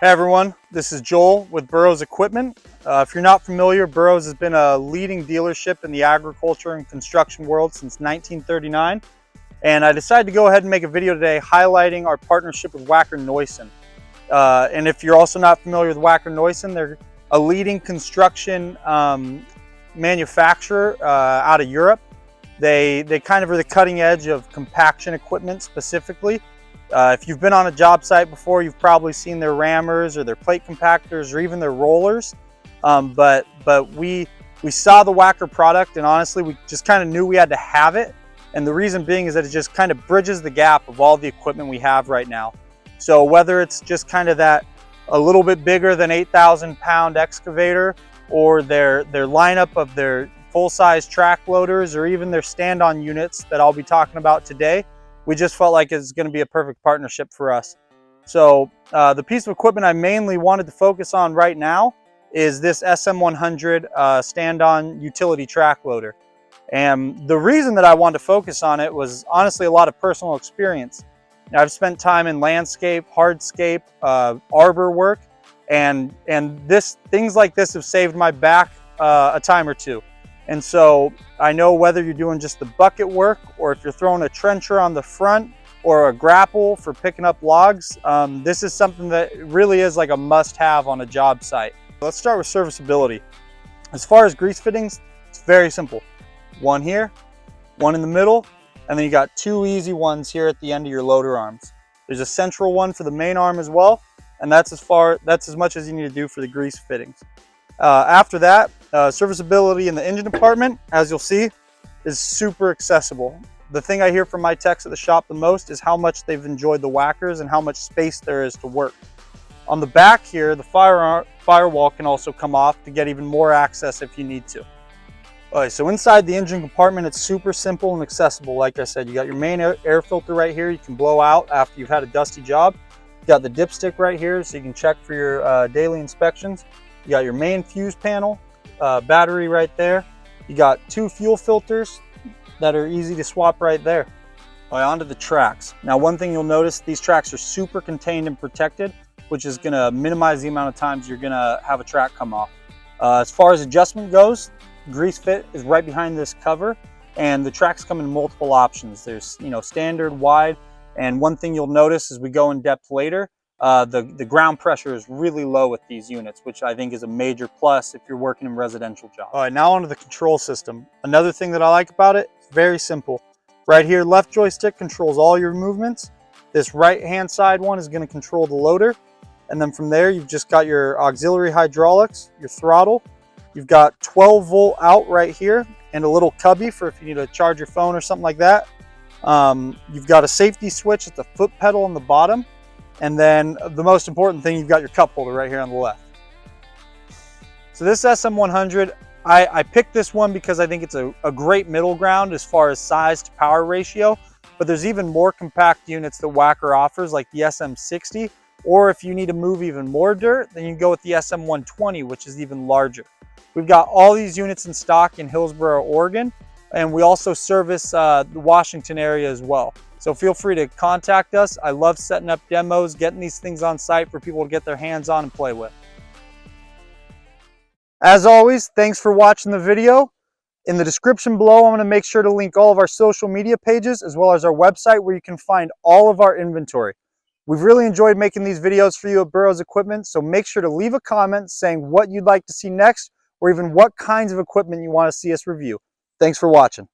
Hey everyone, this is Joel with Burrows Equipment. If you're not familiar, Burrows has been a leading dealership in the agriculture and construction world since 1939. And I decided to go ahead and make a video today highlighting our partnership with Wacker Neuson. And if you're also not familiar with Wacker Neuson, they're a leading construction manufacturer out of Europe. They kind of are the cutting edge of compaction equipment specifically. If you've been on a job site before, you've probably seen their rammers or their plate compactors or even their rollers. But we saw the Wacker product, and honestly, we just kind of knew we had to have it. And the reason being is that it just kind of bridges the gap of all the equipment we have right now. So whether it's just kind of that a little bit bigger than 8,000 pound excavator, or their lineup of their full-size track loaders, or even their stand-on units that I'll be talking about today, we just felt like it's going to be a perfect partnership for us. So the piece of equipment I mainly wanted to focus on right now is this SM100 stand-on utility track loader. And the reason that I wanted to focus on it was honestly a lot of personal experience. Now, I've spent time in landscape, hardscape, arbor work, and things like this have saved my back a time or two. And so I know whether you're doing just the bucket work, or if you're throwing a trencher on the front, or a grapple for picking up logs, this is something that really is like a must-have on a job site. Let's start with serviceability. As far as grease fittings, it's very simple. One here, one in the middle, and then you got two easy ones here at the end of your loader arms. There's a central one for the main arm as well, and that's as much as you need to do for the grease fittings. After that, serviceability in the engine department, as you'll see, is super accessible. The thing I hear from my techs at the shop the most is how much they've enjoyed the Wackers and how much space there is to work. On the back here, the firewall can also come off to get even more access if you need to. All right, so inside the engine compartment, it's super simple and accessible. Like I said, you got your main air filter right here you can blow out after you've had a dusty job. You got the dipstick right here so you can check for your daily inspections. You got your main fuse panel, battery right there. You got two fuel filters that are easy to swap right there. All right, onto the tracks. Now, one thing you'll notice, these tracks are super contained and protected, which is gonna minimize the amount of times you're gonna have a track come off. As far as adjustment goes, grease fit is right behind this cover, and the tracks come in multiple options. There's, standard, wide, and one thing you'll notice as we go in depth later, the ground pressure is really low with these units, which I think is a major plus if you're working in residential jobs. All right, now onto the control system. Another thing that I like about it, it's very simple. Right here, left joystick controls all your movements. This right-hand side one is going to control the loader. And then from there, you've just got your auxiliary hydraulics, your throttle. You've got 12-volt out right here and a little cubby for if you need to charge your phone or something like that. You've got a safety switch at the foot pedal on the bottom. And then the most important thing, you've got your cup holder right here on the left. So this SM100, I picked this one because I think it's a great middle ground as far as size to power ratio, but there's even more compact units that Wacker offers, like the SM60, or if you need to move even more dirt, then you can go with the SM120, which is even larger. We've got all these units in stock in Hillsboro, Oregon, and we also service the Washington area as well. So feel free to contact us. I love setting up demos, getting these things on site for people to get their hands on and play with. As always, thanks for watching the video. In the description below, I'm going to make sure to link all of our social media pages as well as our website where you can find all of our inventory. We've really enjoyed making these videos for you at Burrows Equipment, so make sure to leave a comment saying what you'd like to see next or even what kinds of equipment you want to see us review. Thanks for watching.